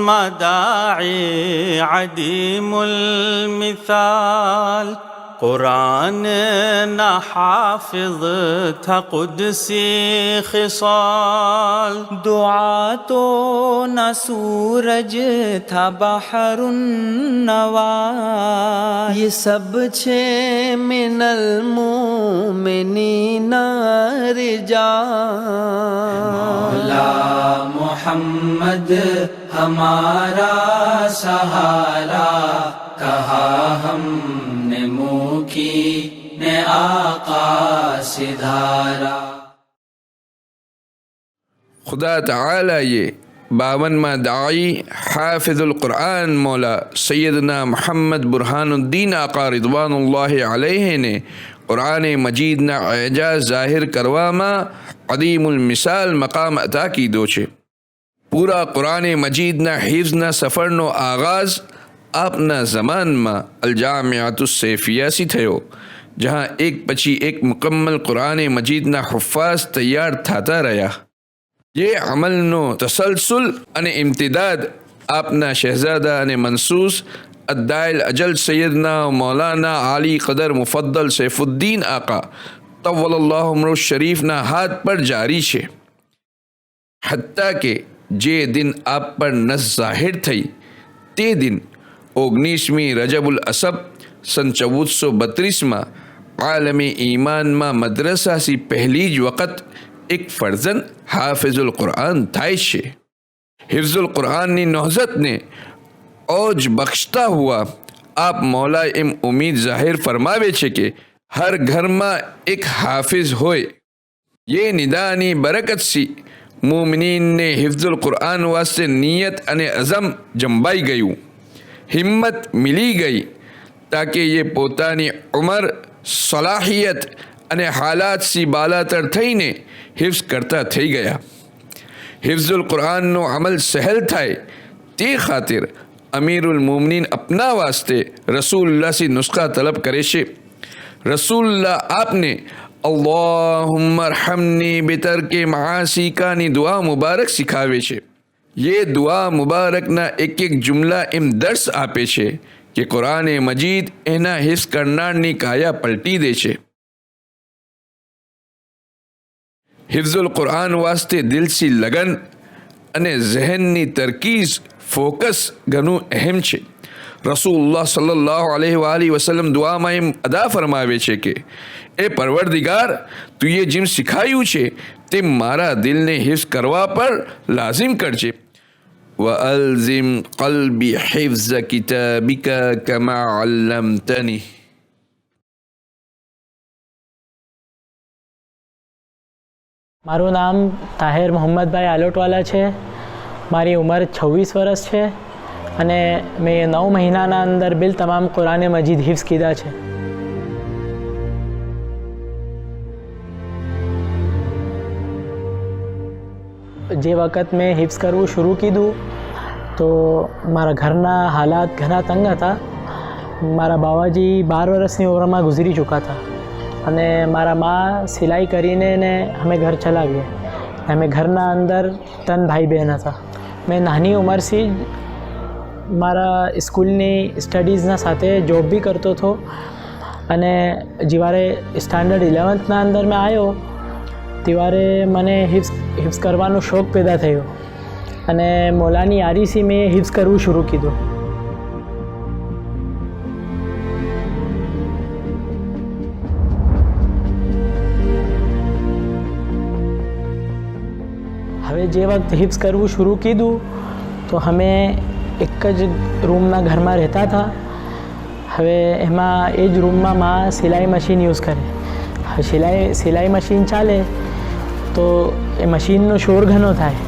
मदाई अदीमुल मिसाल कुरान न हाफिज था कुदसी खिसाल दुआ तो न सूरज था बहरुन नवा ये सब छे मिनल मोमिनीन रिजाल मौला मोहम्मद हमारा सहारा कहा हमने मुँह की ने आका सिधारा। खुदा ताला ये 52वां दाई हाफिजुल कुरान मौला सैयदना मोहम्मद बुरहानुद्दीन आका रिदवानुल्लाहि अलैहि ने कुरान मजीद ना एजाज़ ज़ाहिर करवामा अदीमुल मिसाल मकाम अता की दो छे। पूरा कुरान मजीद ना हिफ्ज़ ना सफ़र नो आगाज़ आपना ज़मान में अलजामियातुस सैफियासी थयो, जहाँ एक पछी एक मुकम्मल कुरान मजीद ना हुफ़्फ़ाज़ तैयार थाता रहा। ये अमलनो तसलसल अने इम्तिदाद आपना शहजादा अने मनसूस अद्दाइल अजल सैयदना मौलाना आली कदर मुफद्दल सैफुद्दीन आका तव्वलल्लाहु उम्रहु शरीफ ना हाथ पर जारी छे। हत्ता के जे दिन आप पर नस जाहिर थई ते दिन 19મી रजबुल असब सन 1432 में आलम ईमान में मदरसा सी पहली ज वक़्त एक फर्जन हाफिजुल कुरान थाय छे। हिफ्जुल कुरान नी नौहज़त ने औज बख्शता हुआ आप मौला एम उम्मीद जाहिर फरमावे छे कि हर घर में एक हाफिज होय। ये निदानी बरकत सी मोमिनीन ने हिफ्जुल कुरान वास्ते नियत अने अज़म जंबाई गयु, हिम्मत मिली गई ताकि ये पोतानी उमर सलाहियत अने हालात सी बालातर थईने हिफ्ज़ करता थई गया। हिफ्जुल कुरान नो अमल सहल थाय ते खातिर अमीरुल मोमिनीन अपना वास्ते रसूलुल्लाह सी नुस्खा तलब करे छे। रसूलुल्लाह आपने अल्लाहुम्मा अरहमनी बितरके मआसी का नी दुआ मुबारक सिखावे छे। ये दुआ मुबारक ना एक एक जुमला एम दर्स आपे छे कि कुरान मजीद एना हिफ्ज़ करनारनी काया पलटी दे छे। हिफ्जुल कुरान वास्ते दिल सी लगन अने जहननी तरकीज़ फोकस घणुं अहम छे। रसूलुल्लाह सल्लल्लाहु अलैहि वसल्लम दुआ में अदा फरमावे छे कि ए परवरदिगार तू ये जिम सिखायु छे ते मारा दिल ने हिफ्ज़ करवा पर लाजिम करजे। व अलजिम क़ल्बी हिफ्ज़ किताबिका कमा अल्लमतनी। મારું નામ તાહેર મોહમ્મદભાઈ આલોટવાલા છે। મારી ઉંમર 26 વર્ષ છે અને મેં 9 મહિનાના અંદર બિલ તમામ કુરાન મજીદ હિફ્ઝ કીધા છે। જે વખત મેં હિફ્ઝ કરવું શરૂ કીધું તો મારા ઘરના હાલાત ઘણા તંગ હતા। મારા બાવાજી 12 વર્ષની ઉંમરમાં ગુજરી ચૂકા હતા અને મારા માં સિલાઈ કરીને ને અમે ઘર ચલાવીએ। અમે ઘરના અંદર 3 ભાઈ બહેન હતા। મેં નાની ઉંમરથી મારા સ્કૂલની સ્ટડીઝના સાથે જોબ બી કરતો હતો અને જ્યારે સ્ટાન્ડર્ડ 11થના અંદર મેં આવ્યો ત્યારે મને હિફ્ઝ કરવાનો શોખ પેદા થયો અને મૌલાની આરીસી મેં હિફ્ઝ કરવું શરૂ કીધું। હવે જે વખત હિફ્ઝ કરવું શરૂ કીધું તો અમે એક જ રૂમના ઘરમાં રહેતા હતા। હવે એમાં એ જ રૂમમાં માં સિલાઈ મશીન યુઝ કરે। સિલાઈ મશીન ચાલે તો એ મશીનનો શોર ઘણો થાય।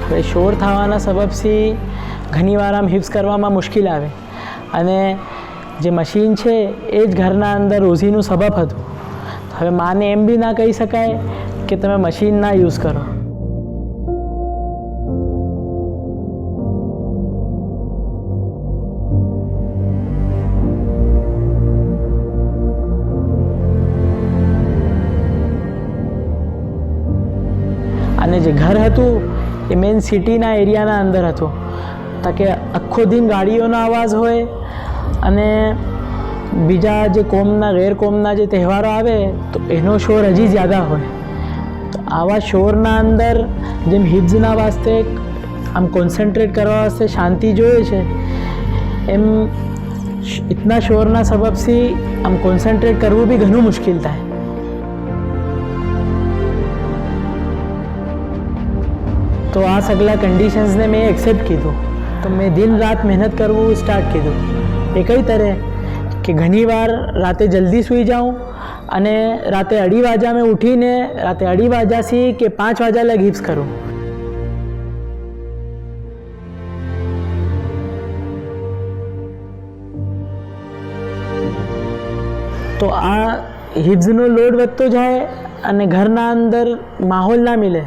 હવે શોર થવાના સબબથી ઘણીવાર આમ હિફ્ઝ કરવામાં મુશ્કેલ આવે અને જે મશીન છે એ જ ઘરના અંદર રોજીનું સબબ હતું। હવે માને એમ બી ના કહી શકાય કે તમે મશીન ના યુઝ કરો। અને જે ઘર હતું એ મેઇન સિટીના એરિયાના અંદર હતું તાકે આખો દિન ગાડીઓનો અવાજ હોય અને બીજા જે કોમના ગેર કોમના જે તહેવારો આવે તો એનો શોર હજી જ્યાદા હોય. તો આવા શોરના અંદર જેમ હિફ્ઝના વાસ્તે આમ કોન્સન્ટ્રેટ કરવા વાસ્તે શાંતિ જોઈએ છે, એમ ઇતના શોરના સબબથી આમ કોન્સન્ટ્રેટ કરવું બી ઘણું મુશ્કેલ થાય. તો આ સગલા કન્ડિશન્સને મેં એક્સેપ્ટ કીધું. તો મેં દિન રાત મહેનત કરવું સ્ટાર્ટ કીધું. એ કઈ તરહ કે ઘણીવાર રાતે જલ્દી સૂઈ જાઉં અને રાતે 2:30 વાગ્યા મેં ઉઠીને રાતે 2:30 વાગ્યાથી કે 5 વાગ્યા લગ હિફ્ઝ કરું. તો આ હિફ્ઝનો લોડ વધતો જાય અને ઘરના અંદર માહોલ ના મિલે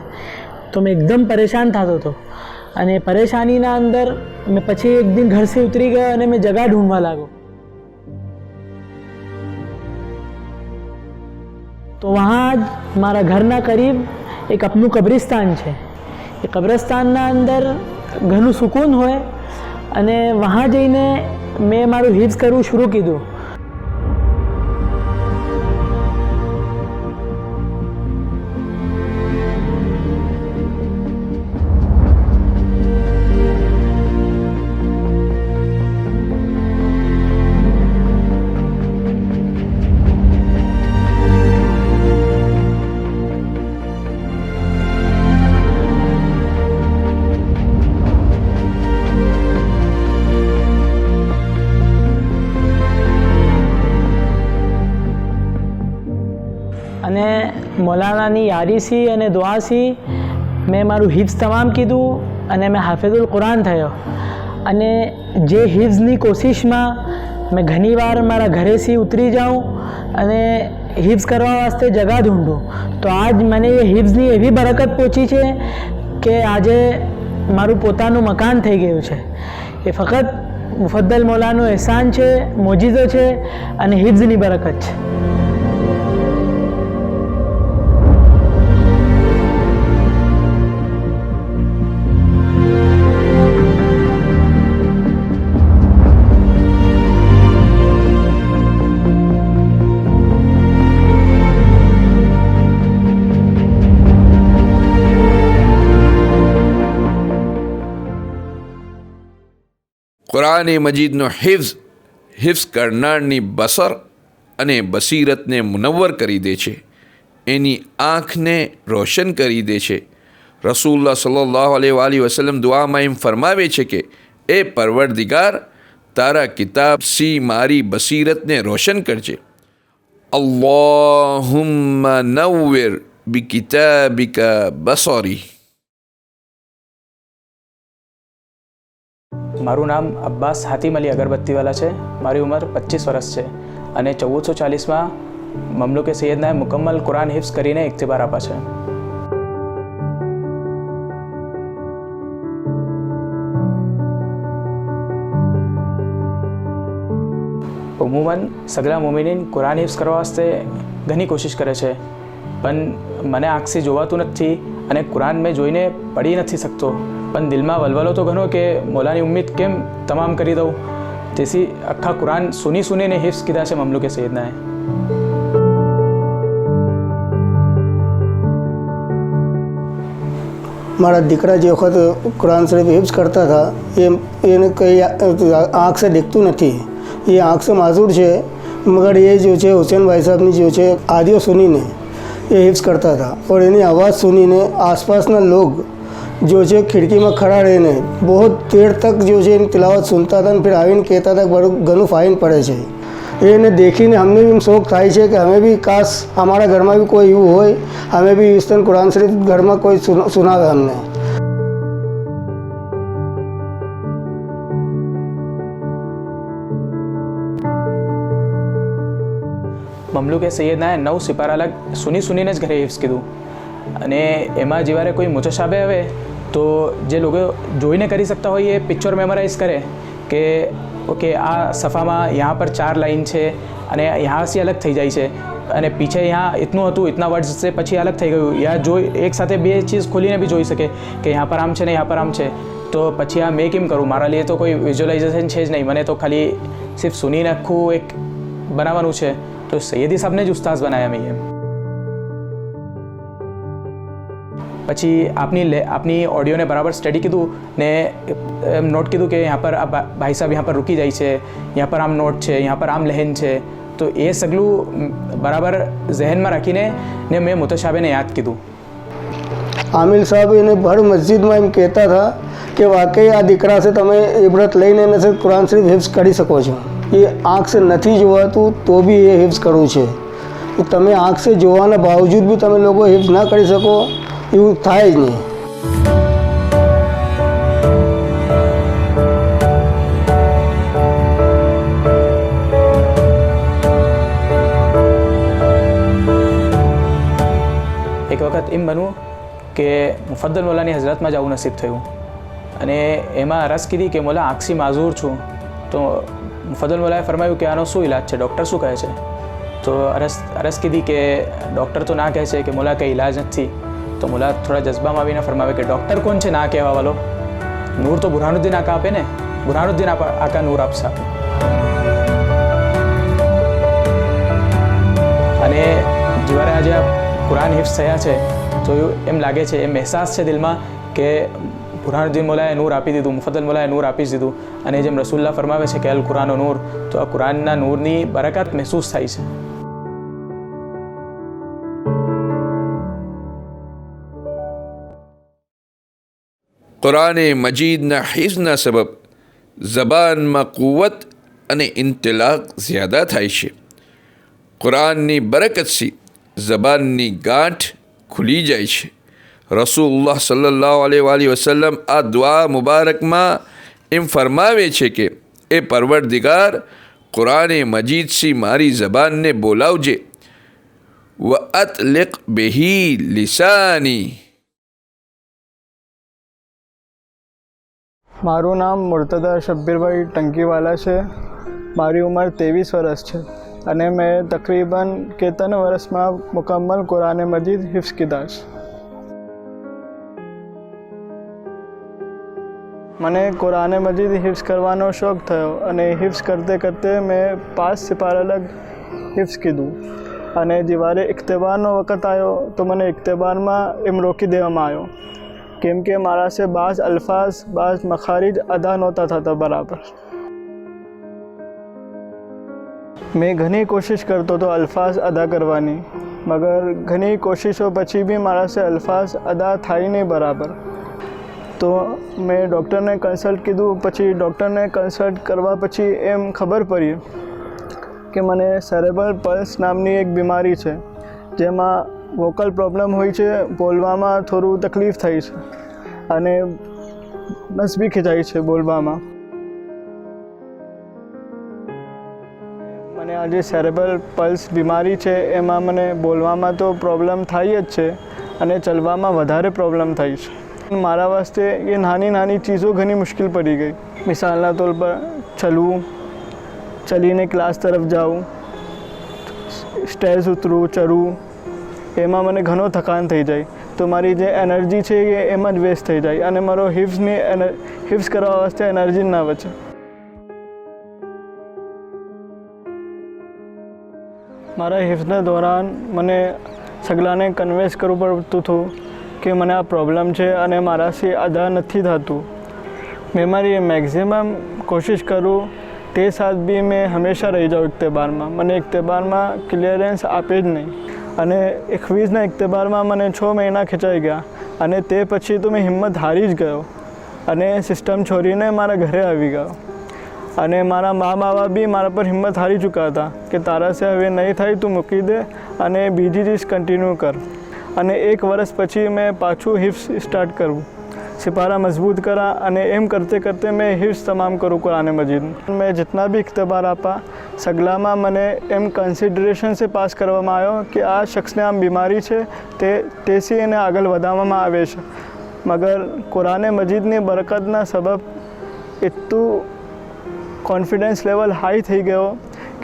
તો મેં એકદમ પરેશાન થતો હતો. અને પરેશાનીના અંદર મેં પછી એક દિન ઘર से ઉતરી ગયો અને મેં જગા ઢૂંઢવા લાગો. તો વहाँ જ મારા ઘરના કરીબ એક આપનું કબ્રિસ્તાન છે. એ કબ્રસ્તાનના અંદર ઘણું સુકૂન હોય અને વहाँ જઈને મેં મારું હિફ્ઝ કરવું શરૂ કીધું. અને મૌલાનાની યારીથી અને દુઆથી મેં મારું હિફ્ઝ તમામ કીધું અને મેં હાફિઝુલ કુરાન થયો. અને જે હિફ્ઝની કોશિશમાં મેં ઘણીવાર મારા ઘરેથી ઉતરી જાઉં અને હિફ્ઝ કરવા વાસ્તે જગા ઢૂંઢું. તો આજ મને એ હિફ્ઝની એવી બરકત પહોંચી છે કે આજે મારું પોતાનું મકાન થઈ ગયું છે. એ ફક્ત મુફદ્દલ મૌલાનું એહસાન છે, મોજીઝો છે અને હિફ્ઝની બરકત છે. કુરાન મજીદનો હિફ્ઝ કરનારની બસર અને બસીરતને મુનવ્વર કરી દે છે, એની આંખને રોશન કરી દે છે. રસૂલુલ્લાહ સલ્લલ્લાહુ અલૈહિ વસલ્લમ દુઆમાં એમ ફરમાવે છે કે એ પરવરદિગાર, તારા કિતાબથી મારી બસીરતને રોશન કરજે. અલ્લાહુમ્મા નવ્વિર બિકિતાબિકા બસરી. મારું નામ અબ્બાસ હાતિમ અલી અગરબત્તીવાલા છે. મારી ઉંમર 25 વર્ષ છે અને 1440માં મમલુકે સૈયદનાએ મુકમ્મલ કુરાન હિફ્ઝ કરીને ઇક્તિબાર આપા છે. ઉમુમન સગલા મોમિનીન કુરાન હિફ્ઝ કરવા વાસ્તે ઘણી કોશિશ કરે છે, પણ મને આંખથી જોવાતું નથી અને કુરાન મેં જોઈને પઢી નથી શકતો. પણ દિલમાં વલવલો તો ઘણો કે મૌલાની ઉમ્મીદ કેમ તમામ કરી દઉં. તેથી આખા કુરાન સુનીને હિફ્ઝ કીધા છે મમલુકે સૈયદનાએ. મારા દીકરા જે વખત કુરાન શરીફ હિફ્ઝ કરતા હતા એને કંઈ આંખ से दिखતું નથી. ये आँख से माजूर है, मगर ये जो है हुसैन भाई साहब ने जो है आदियो सुनी ने ये हिफ्स करता था और इन्हें आवाज़ सुनी ने आसपास ना लोग जो है खिड़की में खड़ा रहने बहुत देर तक जो है तिलावत सुनता था, फिर आવીને कहता था बड़ो घणું फाइन पड़े છે. એને देखीने हमने भी शौक થાય છે कि हमें भी काश हमारा घर में भी कोई એવું હોય, हमें भी इस तरह कुरान शरीफ घर में कोई सुनावे हमने. મમલુકે સૈયદનાએ 9 સિપારા અલગ સુનીને જ ઘરે હિફ્ઝ કીધું. અને એમાં જેવારે કોઈ મુતશાબે આવે તો જે લોકો જોઈને કરી શકતા હોય એ પિક્ચર મેમોરાઇઝ કરે કે ઓકે આ સફામાં यहाँ पर 4 લાઈન છે અને यहाँ से अलग થઈ જાય છે અને પીછે यहाँ इतનું હતું इतना वर्ड्स से પછી अलग થઈ ગયું. યા જો એક સાથે બે ચીજ ખોલીને બી જોઈ શકે કે यहाँ पर આમ છે ને यहाँ पर આમ છે. તો પછી આ મેં કેમ કરું? મારા लिए તો કોઈ વિઝ્યુલાઇઝેશન છે જ નહીં, મને તો ખાલી સિર્ફ સુનીને આખું એક બનાવવાનું છે. તો સૈયદી સાહેબને જ ઉસ્તાદ બનાવ્યા મેં એમ. પછી આપની ઓડિયોને બરાબર સ્ટડી કીધું ને એમ નોટ કીધું કે यहाँ पर भाई साहब यहाँ पर रुकी જાય છે, यहाँ पर આમ નોટ છે, यहाँ पर આમ લહેન છે. તો એ સગલું બરાબર જહેનમાં રાખીને ને મેં મુતશાબેને યાદ કીધું. આમિલ સાહેબ એને ભર મસ્જિદમાં એમ કહેતા હતા કે વાકઈ આ દીકરા છે, તમે ઇબરત લઈને એને છે કુરાન શરીફ હિફ્ઝ કરી શકો છો. એ આંખ સે નથી જોવાતું તો બી એ હિફ્ઝ કરવું છે. તમે આંખ સે જોવાના બાવજૂદ બી તમે લોકો હિફ્ઝ ના કરી શકો એવું થાય જ નહીં. એક વખત એમ બન્યું કે મુફદ્દલ મોલાની હઝરતમાં જવું નસીબ થયું અને એમાં અરજ કીધી કે મોલા આંખથી માઝૂર છું. તો મુફદ્દલ મોલાએ ફરમાયું કે આનો શું ઇલાજ છે, ડૉક્ટર શું કહે છે? તો અરજ કીધી કે ડૉક્ટર તો ના કહે છે કે મોલા કંઈ ઇલાજ નથી. તો મોલા થોડા જજ્બામાં આવીને ફરમાવે કે ડૉક્ટર કોણ છે ના કહેવા વાળો? નૂર તો બુરહાનુદ્દીન આકા આપે ને, બુરહાનુદ્દીન આકા નૂર આપશે. અને જ્યારે આજે આ કુરાન હિફ્ઝ થયા છે તો એમ લાગે છે, એમ અહેસાસ છે દિલમાં કે બુરહાનુદ્દીન મોલાએ નૂર આપી દીધું, મુફદ્દલ મોલાએ નૂર આપી દીધું. અને જેમ રસૂલુલ્લાહ ફરમાવે છે કે અલ કુરાનો નૂર, તો આ કુરાનના નૂરની બરકત મહેસૂસ થાય છે. કુરાન મજીદના હિફ્ઝના સબબ ઝબાનમાં કુવત અને ઇન્તલાક જ્યાદા થાય છે. કુરાનની બરકતથી ઝબાનની ગાંઠ ખુલી જાય છે. રસૂલુલ્લાહ સલ્લલ્લાહુ અલૈહિ વસલ્લમ આ દુઆ મુબારકમાં એમ ફરમાવે છે કે એ પરવરદિગાર, કુરાન મજીદથી મારી ઝબાનને બોલાવજે. વ અતલિક બિહી લિસાની. મારું નામ મુર્તદા શબ્બીરભાઈ ટંકીવાલા છે. મારી ઉંમર 23 વર્ષ છે અને મેં તકરીબન 3 વર્ષમાં મુકમ્મલ કુરાન મજીદ હિફ્ઝ કીધા છે. મને કુરાન મજીદ હિફ્ઝ કરવાનો શોખ થયો અને હિફ્ઝ કરતે કરતે મેં 5 સિપારા લગ હિફ્ઝ કીધું. અને જ્યારે ઇખ્તિબારનો વખત આવ્યો તો મને ઇખ્તિબારમાં એમ રોકી દેવામાં આવ્યો કેમ કે મારા સે બાઝ અલ્ફાઝ, બાઝ મખારિજ અદા નહોતા થતા બરાબર. मैं घनी कोशिश करतो तो अल्फाज अदा करवानी, मगर घनी कोशिशों પછી भी મારા से अल्फाज अदा થાય નહીં બરાબર. તો મેં ડૉક્ટરને કન્સલ્ટ કીધું. પછી ડૉક્ટરને કન્સલ્ટ કરવા પછી એમ ખબર પડી કે મને સેરેબ્રલ પલ્સ નામની એક બીમારી છે, જેમાં વોકલ પ્રોબ્લેમ હોય છે, બોલવામાં થોડું તકલીફ થાય છે અને નસ બી ખેંચાય છે બોલવામાં. મને આ જે સેરેબ્રલ પલ્સ બીમારી છે એમાં મને બોલવામાં તો પ્રોબ્લેમ થાય જ છે અને ચલવામાં વધારે પ્રોબ્લેમ થાય છે. મારા વાસ્તે એ નાની નાની ચીજો ઘણી મુશ્કેલ પડી ગઈ. મિસાલના તौर પર ચલવું, ચલીને ક્લાસ તરફ જાઉં, સ્ટેર્સ ઉતરવું, ચડવું, એમાં મને ઘણો થકાન થઈ જાય. તો મારી જે એનર્જી છે એ એમ જ વેસ્ટ થઈ જાય અને મારો હિફ્ઝ કરવા વાસ્તે એનર્જી ના બચે. મારા હિફ્ઝના દોરાન મને સગલાને કન્વેન્સ કરવું પડતું હતું કે મને આ પ્રોબ્લેમ છે અને મારાથી અદા નથી થતું. મેં મારી મેક્સિમમ કોશિશ કરું, તે સાથ બી મેં હંમેશા રહી જાઉં ઇખ્તિબારમાં. મને ઇખ્તિબારમાં ક્લિયરન્સ આપે જ નહીં અને 21ના ઇખ્તિબારમાં મને 6 મહિના ખેંચાઈ ગયા અને તે પછી તો મેં હિંમત હારી જ ગયો અને સિસ્ટમ છોડીને મારા ઘરે આવી ગયો. અને મારા મા બાપ બી મારા પર હિંમત હારી ચૂક્યા હતા કે તારાથી હવે નહીં થાય, તું મૂકી દે અને બીજી ચીજ કન્ટિન્યુ કર. અને 1 વર્ષ પછી મેં પાછું હિફ્ઝ સ્ટાર્ટ કરવું, सिपारा मजबूत करा અને એમ કરતે કરતે મેં હિફ્ઝ તમામ કરું કુરાન મજીદ. મેં जितना भी इख्तिबार આપા સગલામાં મને એમ કન્સિડરેશન से પાસ કરવામાં આવ્યો કે આ શખ્સને આમ બીમારી છે તેથી એને આગળ વધારવામાં આવે છે. મગર કુરાન મજીદની બરકતના સબબ એટલું કોન્ફિડન્સ લેવલ હાઈ થઈ ગયો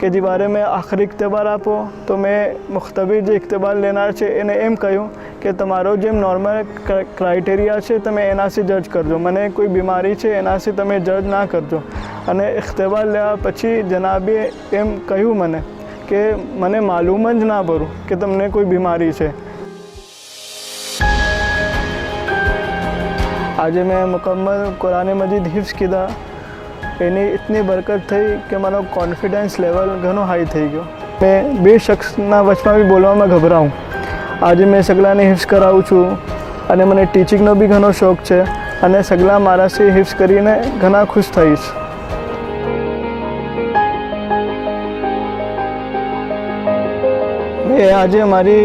કે જ્યારે મેં આખરી ઇખ્તિબાર આપો તો મેં મુખ્તબીર જે ઇખ્તિબાર લેનાર છે એને એમ કહ્યું કે તમારો જેમ નોર્મલ ક્રાઇટેરિયા છે તમે એનાથી જજ કરજો, મને કોઈ બીમારી છે એનાથી તમે જજ ના કરજો. અને ઇખ્તિબાર લેવા પછી જનાબે એમ કહ્યું મને કે મને માલુમ જ ના પડું કે તમને કોઈ બીમારી છે. આજે મેં મુકમ્મલ કુરાન મજીદ હિફ્ઝ કીધા, એની એટલી બરકત થઈ કે મારો કોન્ફિડન્સ લેવલ ઘણો હાઈ થઈ ગયો. મેં બે શખ્સના વચમાં બી બોલવામાં ગભરાઉં. આજે મેં સગલાને હિફ્ઝ કરાવું છું અને મને ટીચિંગનો બી ઘણો શોખ છે અને સગલા મારાથી હિફ્ઝ કરીને ઘણા ખુશ થઈશ. મેં આજે મારી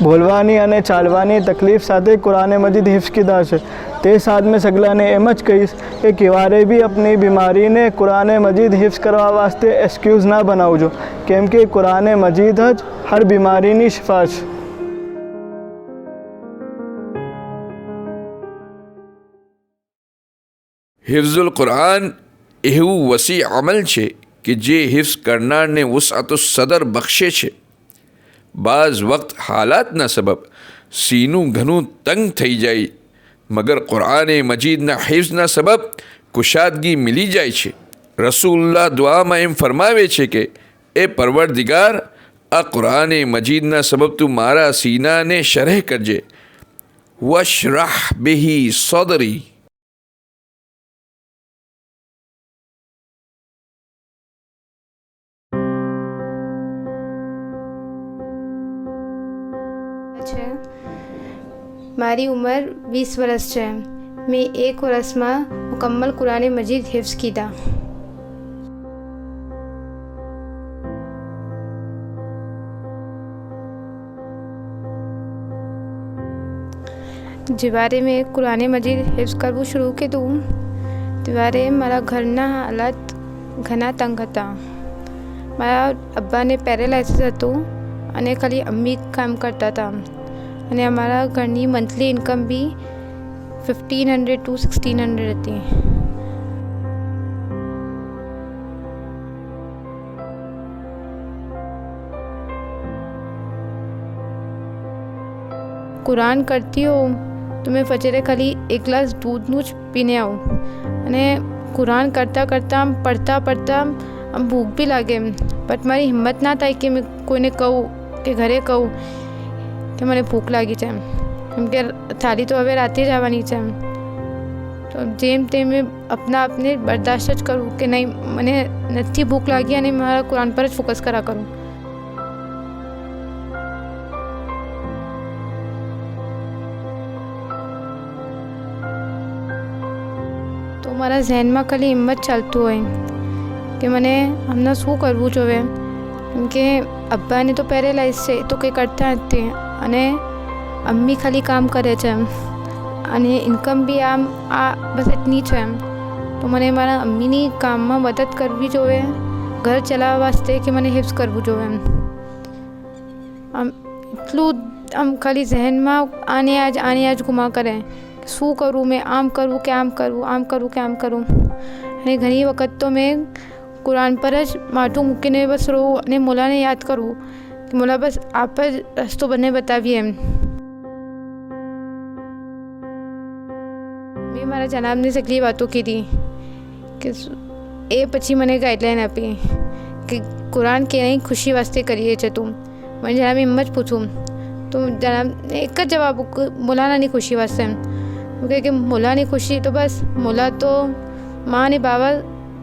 બોલવાની અને ચાલવાની તકલીફ સાથે કુરાન મજીદ હિફ્ઝ કીધા છે. તે સાથ મેં સગલાને એમ જ કહીશ કે ક્યારે બી આપની બીમારીને કુરાન મજીદ હિફ્ઝ કરવા વાસ્તે એક્સક્યુઝ ના બનાવજો, કેમ કે કુરાન મજીદ જ હર બીમારીની શિફા છે. હિફ્ઝુલ કુરાન એવું વસી અમલ છે કે જે હિફ્ઝ કરનારને વસઅતુસ સદર બક્ષે છે. બાઝ વખત હાલાતના સબબ સીનું ઘણું તંગ થઈ જાય, મગર કુરાન મજીદના હિફ્ઝના સબબ કુશાદગી મિલી જાય છે. રસૂલુલ્લાહ દુઆમાં એમ ફરમાવે છે કે એ પરવરદિગાર, આ કુરાન મજીદના સબબ તું મારા સીનાને શરહ કરજે. વશરાહ બિહી સદરી. મારી ઉંમર 20 વર્ષ છે. મેં 1 વર્ષમાં મુકમ્મલ કુરાન મજીદ હિફ્ઝ કીધા. જ્યારે મેં કુરાન મજીદ હિફ્ઝ કરવું શરૂ કીધું ત્યારે મારા ઘરના હાલાત ઘણા તંગ હતા. મારા અબ્બાને પેરેલાઇસિસ હતું અને ખાલી અમ્મી કામ કરતા હતા અને અમારા ઘરની મંથલી ઇન્કમ બી 1500 to 1600 હતી. કુરાન કરતી હોઉં તો મેં ફજરે ખાલી 1 ગ્લાસ દૂધનું જ પીને આવું અને કુરાન કરતાં કરતાં પડતાં આમ ભૂખ બી લાગે, બટ મારી હિંમત ના થાય કે મેં કોઈને કહું કે ઘરે કહું કે મને ભૂખ લાગી છે, કેમ કે થાળી તો હવે રાતે જ આવવાની છે. તો જેમ તેમ મેં આપને બરદાશ્ત જ કરું કે નહીં, મને નથી ભૂખ લાગી અને મારા કુરાન પર જ ફોકસ કર્યા કરું. તો મારા ઝહેનમાં ખાલી હિંમત ચાલતું હોય કે મને હમણાં શું કરવું જોઈએ, કેમ કે અબ્બાને તો પેરેલાઇઝ છે, તો કંઈ કરતા નથી અને અમ્મી ખાલી કામ કરે છે અને ઇન્કમ બી આ બસ એટલી છે. તો મને મારા અમ્મીની કામમાં મદદ કરવી જોઈએ, ઘર ચલાવવા વાસ્તે કે મને હિફ્ઝ કરવું જોઈએ. આમ એટલું આમ ખાલી ઝહેનમાં આને આજ ગુમા કરે, શું કરું મેં, આમ કરું કે આમ કરું, આમ કરું કે આમ કરું. અને ઘણી વખત તો મેં કુરાન પર જ માથું મૂકીને બસ રોવું અને મોલાને યાદ કરવું કે મોલા બસ આપ જ રસ્તો બંને બતાવીએ એમ. મેં મારા જનાબને સગલી વાતો કીધી કે એ પછી મને ગાઈડલાઈન આપી કે કુરાન કેની ખુશી વાસ્તે કરીએ છે તું. મને જનાબે એમ જ પૂછું તો જનાબ એક જ જવાબ, મોલાનાની ખુશી વાસ્તે એમ કહે કે મોલાની ખુશી તો બસ મોલા તો મા અને બાબા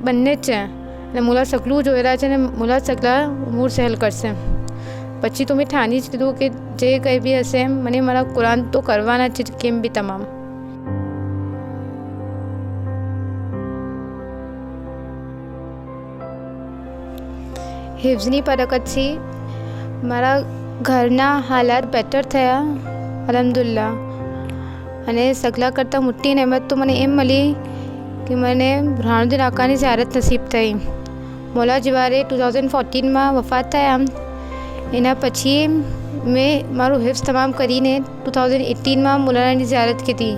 બંને જ છે અને મોલા સગલું જોઈ રહ્યા છે અને મોલા સગલા ઉમૂર સહેલ કરશે. પછી તો મેં ઠાની જ કીધું કે જે કંઈ બી હશે મને મારા કુરાન તો કરવાના જ છે કેમ બી તમામ. હિફ્ઝની બરકતથી મારા ઘરના હાલાત બેટર થયા અલ્હમ્દુલિલ્લાહ. અને સગલા કરતાં મોટી નહેમત તો મને એમ મળી કે મને બુરહાનુદ્દીન આકાની ઝિયારત નસીબ થઈ. મોલા જવારે 2014માં વફાત થયા. એના પછી મેં મારું હિફ્ઝ તમામ કરીને 2018માં મોલાનાની ઝિયારત કીધી.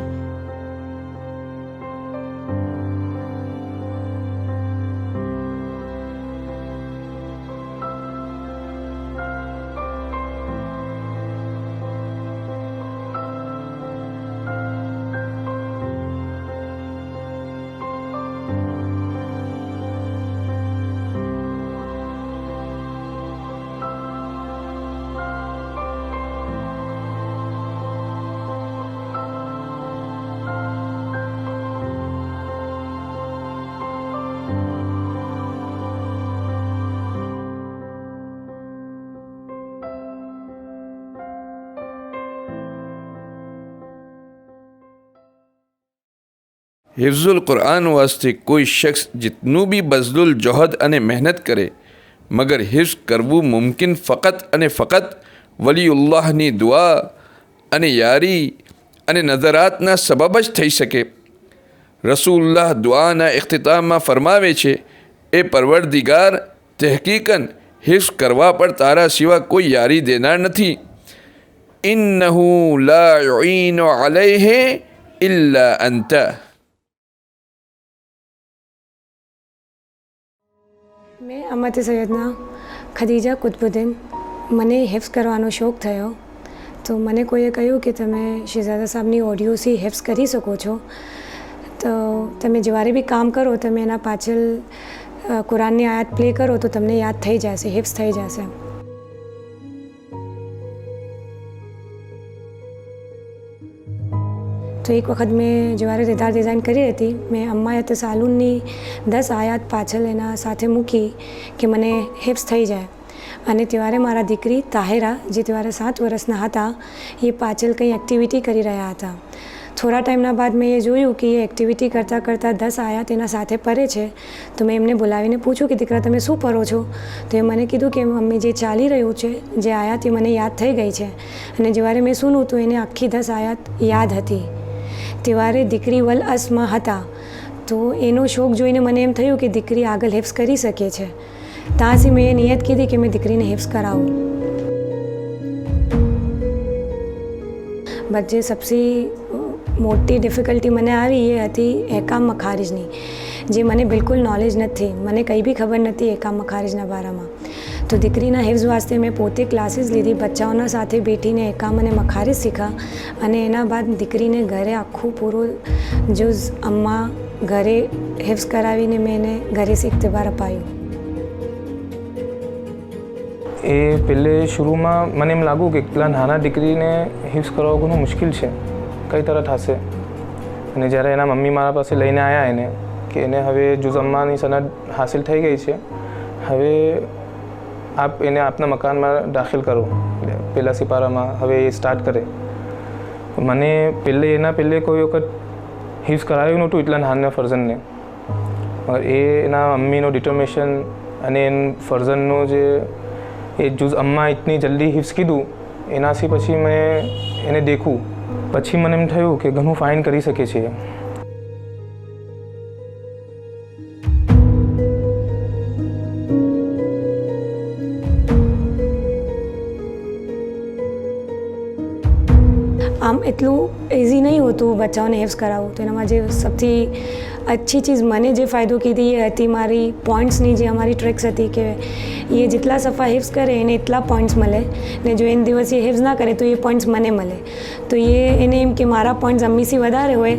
हिफ्ज़ुल क़ुरान वास्ते कोई शख्स जितनू भी बज़लुल जहद अने मेहनत करे मगर हिफ्ज़ करवू मुमकिन फ़कत अने फ़कत वलीउल्लाहनी दुआ अने यारी अने नज़रातना सबब ज थई सके। रसूलुल्लाह दुआना इख्तिताम में फरमावे छे, ए परवरदिगार, तहकीकन हिफ्ज़ करवा पर तारा सिवा कोई यारी देनार नथी। इन्नहू ला युईनु अलैहि इल्ला अंत। मैं अमत सैयदना खदीजा कुतुबुद्दीन મને હિફ્ઝ કરવાનો શોખ થયો તો મને કોઈએ કહ્યું કે તમે શહેજાદા સાહેબની ઓડિયોથી હિફ્ઝ કરી શકો છો, તો તમે જ્યારે બી કામ કરો તમે એના પાછળ કુરાનની આયાત પ્લે કરો તો તમને યાદ થઈ જશે, હિફ્ઝ થઈ જશે। તો એક વખત મેં જ્યારે રિદાર ડિઝાઇન કરી હતી, મેં અમ્માયત સાલુનની 10 આયાત પાછળ એના સાથે મૂકી કે મને હિફ્ઝ થઈ જાય। અને ત્યારે મારા દીકરી તાહિરા, જે ત્યારે 7 વર્ષના હતા, એ પાછળ કંઈ એક્ટિવિટી કરી રહ્યા હતા। થોડા ટાઈમના બાદ મેં એ જોયું કે એ એક્ટિવિટી કરતાં કરતાં 10 આયાત એના સાથે પરે છે। તો મેં એમને બોલાવીને પૂછ્યું કે દીકરા તમે શું પરો છો? તો એ મને કીધું કે મમ્મી જે ચાલી રહ્યું છે, જે આયાત એ મને યાદ થઈ ગઈ છે। અને જ્યારે મેં સુનું તો એને આખી 10 આયાત યાદ હતી। ત્યારે દીકરી વલ અસમાં હતા, તો એનો શોખ જોઈને મને એમ થયું કે દીકરી આગળ હિફ્ઝ કરી શકે છે। ત્યાં से મેં નિયત કીધી કે મેં દીકરીને હિફ્ઝ કરાવું। બટ જે સૌથી મોટી ડિફિકલ્ટી મને આવી એ હતી એકામ મખારિજની, જે મને બિલકુલ નોલેજ નથી, મને કંઈ બી ખબર નથી એકામ મખારિજના બારામાં। તો દીકરીના હિફ્ઝ વાસ્તે મેં પોતે ક્લાસીસ લીધી, બચ્ચાઓના સાથે બેઠીને એકામ અને મખારિજ શીખા। અને એના બાદ દીકરીને ઘરે આખું પૂરું જુઝ અમ્મા ઘરે હિફ્ઝ કરાવીને મેં એને ઘરે ઇખ્તિબાર અપાયું। એ પહેલે શરૂમાં મને એમ લાગ્યું કે પેલા નાના દીકરીને હિફ્ઝ કરાવવું ઘણું મુશ્કેલ છે, કઈ તરહ થશે। અને જ્યારે એના મમ્મી મારા પાસે લઈને આવ્યા એને કે એને હવે જુઝ અમ્માની સનદ હાસિલ થઈ ગઈ છે, હવે આપ એને આપના મકાનમાં દાખલ કરો, પહેલા સિપારામાં હવે એ સ્ટાર્ટ કરે। મને પહેલે કોઈ વખત હિફ્ઝ કરાવ્યું નહોતું એટલા નાના ફરઝનને, મગર એના મમ્મીનો ડિટર્મિનેશન અને ફરઝનનો જે એ જુઝ અમ્મા ઇતની જલ્દી હિફ્ઝ કીધું, એનાથી પછી મેં એને દેખું, પછી મને એમ થયું કે ઘણું ફાઇન કરી શકે છે। આમ એટલું ઇઝી નહીં હોતું બચ્ચાઓને હિફ્ઝ કરાવવું। તો એનામાં જે સૌથી अच्छी चीज़ मैंने जो फ़ायदो की थी ये थी मारी पॉइंट्सनी जो हमारी ट्रिक्स थी कि ये जितना सफ़ा हिफ्ज़ करे इन्हें इतना पॉइंट्स मिले ने जो इन दिवस ये हिफ्ज़ ना करे तो ये पॉइंट्स मने मिले। तो ये इन्हें एम कि मारा पॉइंट्स अम्मी सी वधारे होए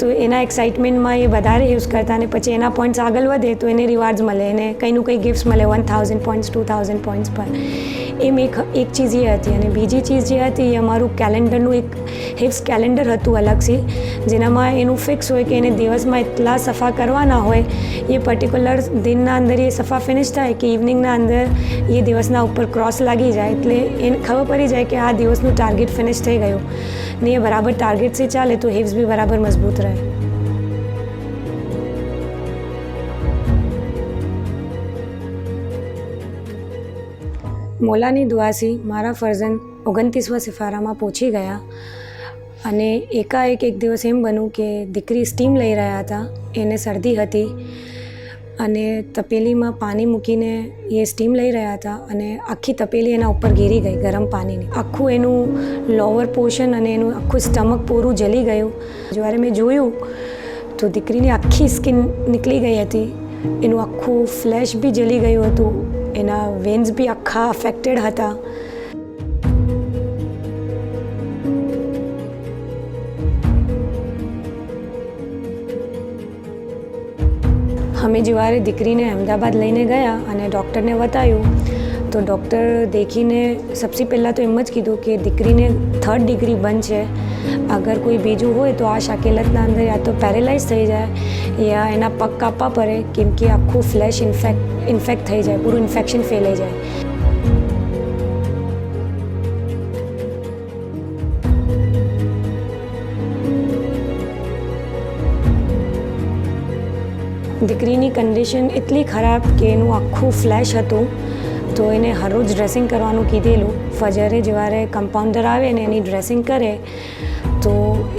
तो एना एक्साइटमेंट में ये वधारे हिफ्ज़ करता ने पछी एना पॉइंट्स आगल वधे तो इन्हें रिवार्ड्स मिले, इन्हें कहीं नु कहीं गिफ्ट्स मिले 1000 पॉइंट्स 2000 पॉइंट्स पर। एम एक चीज़ ये थी अने बीजी चीज़ जे हती ये अमारू कैलेंडरનું एक हिफ्ज़ कैलेंडर हतुं अलगथी जेनामां एनुं फिक्स होय कि एने दिवसमां એટલા સફા કરવાના હોય, એ પર્ટિક્યુલર દિનના અંદર એ સફા ફિનિશ થાય કે ઇવનિંગના અંદર એ દિવસના ઉપર ક્રોસ લાગી જાય એટલે એને ખબર પડી જાય કે આ દિવસનું ટાર્ગેટ ફિનિશ થઈ ગયું ને એ બરાબર ટાર્ગેટથી ચાલે તો હિફ્ઝ બી બરાબર મજબૂત રહે। મોલાની દુઆથી મારા ફરઝન 29મા સિફારામાં પહોંચી ગયા અને એકાએક એક દિવસ એમ બન્યું કે દીકરી સ્ટીમ લઈ રહ્યા હતા, એને શરદી હતી અને તપેલીમાં પાણી મૂકીને એ સ્ટીમ લઈ રહ્યા હતા અને આખી તપેલી એના ઉપર ગીરી ગઈ ગરમ પાણીની, આખું એનું લોઅર પોર્શન અને એનું આખું સ્ટમક પૂરું જલી ગયું। જ્યારે મેં જોયું તો દીકરીની આખી સ્કિન નીકળી ગઈ હતી, એનું આખું ફ્લેશ બી જલી ગયું હતું, એના વેન્સ બી આખા અફેક્ટેડ હતા। અમે જ્યારે દીકરીને અમદાવાદ લઈને ગયા અને ડૉક્ટરને બતાવ્યું તો ડૉક્ટર દેખીને સૌથી પહેલાં તો એમ જ કીધું કે દીકરીને 3rd ડિગ્રી બંધ છે, અગર કોઈ બીજું હોય તો આ શાકેલતના અંદર યા તો પેરેલાઇઝ થઈ જાય યા એના પગ કાપવા પડે કેમ કે આખું ફ્લેશ ઇન્ફેક્ટ થઈ જાય, પૂરું ઇન્ફેક્શન ફેલાઈ જાય। દીકરીની કન્ડિશન એટલી ખરાબ કે એનું આખું ફ્લેશ હતું, તો એને હરરોજ ડ્રેસિંગ કરવાનું કીધેલું. ફજરે જ્યારે કમ્પાઉન્ડર આવે ને એની ડ્રેસિંગ કરે, તો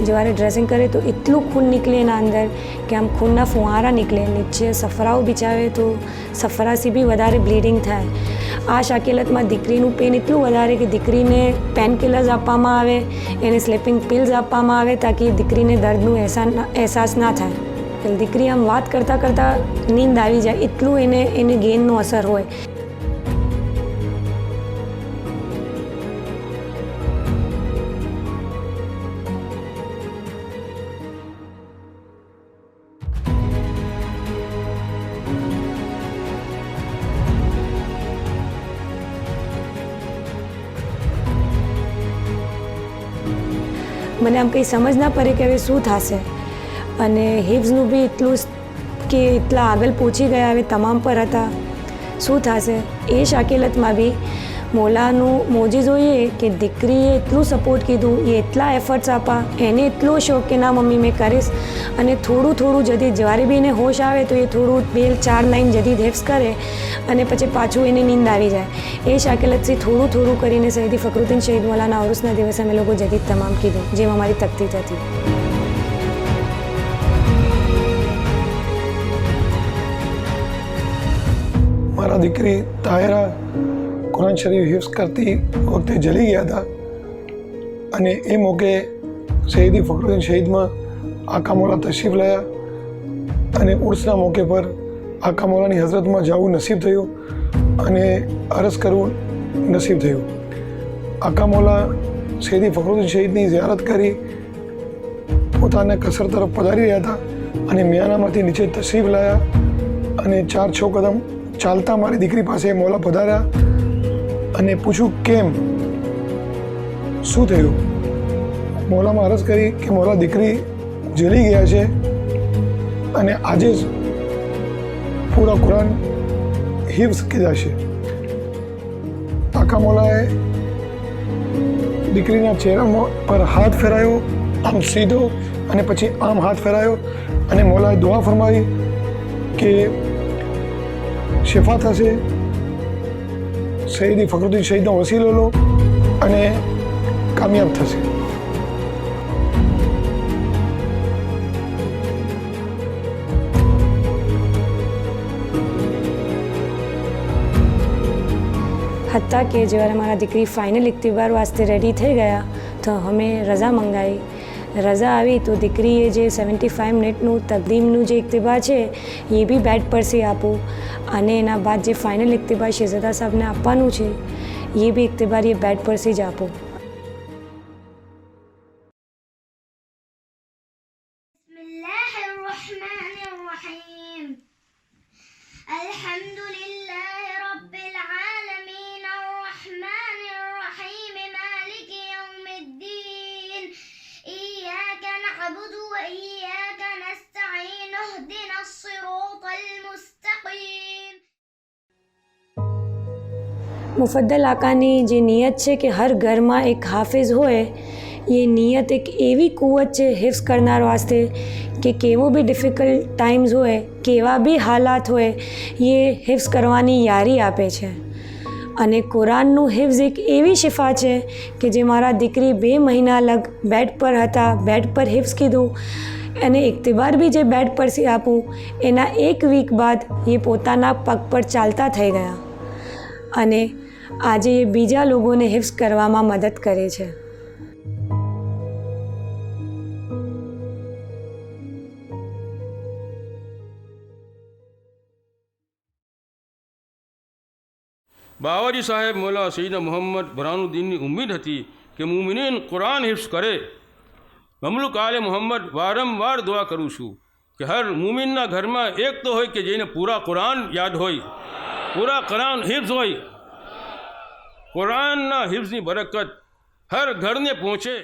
જ્યારે ડ્રેસિંગ કરે તો એટલું ખૂન નીકળે એના અંદર કે આમ ખૂનના ફુવારા નીકળે, નીચે સફરાઓ બિછાવે તો સફરાથી બી વધારે બ્લીડિંગ થાય. આ શાકિલતમાં દીકરીનું પેન એટલું વધારે કે દીકરીને પેન કિલર્સ આપવામાં આવે, એને સ્લીપિંગ પિલ્સ આપવામાં આવે તાકી દીકરીને દર્દનું અહેસાસ ના થાય. દીકરી આમ વાત કરતાં કરતાં નીંદ આવી જાય, એટલું એને ગેનનો અસર હોય. મને આમ કંઈ સમજ ના પડે કે હવે શું થશે. અને હિપ્સનું બી એટલું કે એટલા આગળ પહોંચી ગયા, હવે તમામ પર હતા, શું થશે. એ શાકિલતમાં બી મોલાનું મોજી જોઈએ કે દીકરીએ એટલું સપોર્ટ કીધું, એ એટલા એફર્ટ્સ આપા, એને એટલો શોખ કે ના મમ્મી મેં કરીશ. અને થોડું થોડું જદીદ જ્યારે બી એને હોશ આવે તો એ થોડું 2-4 લાઈન જદીદ હિફ્સ કરે અને પછી પાછું એને નીંદ આવી જાય. એ શાકિલતથી થોડું થોડું કરીને સૈયદી ફખરુદ્દીન શહીદ મૌલાના ઉરુસના દિવસે અમે લોકો જદીદ તમામ કીધું, જેમ અમારી તકતીત હતી. મારા દીકરી તાહિરા કુરાન શરીફ હિફ્સ કરતી વખતે જલી ગયા હતા અને એ મોકે સૈયદી ફખરુદ્દીન શહીદમાં આકા મૌલા તશરીફ લાયા અને ઉર્સના મોકે પર આકા મૌલાની હઝરતમાં જવું નસીબ થયું અને અરજ કરવું નસીબ થયું. આકા મૌલા સૈયદી ફખરુદ્દીન શહીદની ઝિયારત કરી પોતાના કસર તરફ પધારી રહ્યા હતા અને મિયાનામાંથી નીચે તશરીફ લાયા અને 4-6 કદમ ચાલતા મારી દીકરી પાસે મૌલા પધાર્યા અને પૂછ્યું કેમ, શું થયું. મૌલામાં અરજ કરી કે મૌલા દીકરી જલી ગયા છે અને આજે જ પૂરા કુરાન હિફ્સ કીધા છે. આકા મૌલાએ દીકરીના ચહેરા પર હાથ ફેરાયો, આમ સીધો, અને પછી આમ હાથ ફેરાયો અને મૌલાએ દુઆ ફરમાવી કે શિફા થશે, સૈયદી ફખરુદ્દીન શહીદનો વસીલો લો અને કામયાબ થશે. હતા કે જ્યારે મારા દીકરી ફાઇનલ ઇક્તિબાર વાસ્તે રેડી થઈ ગયા તો અમે રજા મંગાવી. રજા આવી તો દીકરીએ જે 75 મિનિટનું તકદીમનું જે ઇક્તિબાર છે એ બી બેડ પર से આપું અને એના બાદ જે ફાઇનલ ઇક્તિબાર શહેઝાદા સાહેબને આપવાનું છે એ બી ઇક્તિબાર એ બેડ પર से જ આપું. મુફદ્દલ આકાની જે નિયત છે કે હર ઘરમાં એક હાફિઝ હોય, એ નિયત એક એવી કુવત છે હિફ્સ કરનાર વાસ્તે કે કેવો બી ડિફિકલ્ટ ટાઈમ્સ હોય, કેવા બી હાલાત હોય, એ હિફ્સ કરવાની યારી આપે છે. અને કુરાનનું હિફ્સ એક એવી શિફા છે કે જે મારા દીકરી 2 મહિના લગ બેડ પર હતા, બેડ પર હિફ્સ કીધું અને ઇક્તિબાર બી જે બેડ પર से આપું એના 1 વીક બાદ એ પોતાના પગ પર ચાલતા થઈ ગયા અને આજે એ બીજા લોકોને હિફ્સ કરવામાં મદદ કરે છે. બાવાજી સાહેબ મૌલા સૈયદના મોહમ્મદ બુરહાનુદ્દીનની ઉમ્મીદ હતી કે મુમિનીન કુરાન હિફ્સ કરે. મમલુક આલે મોહમ્મદ વારંવાર દુઆ કરું છું કે હર મુમિનના ઘરમાં એક તો હોય કે જેને પૂરા કુરાન યાદ હોય, પૂરા કુરાન હિફ્સ હોય. કુરાનના હિફ્સની બરકત હર ઘરને પહોંચે.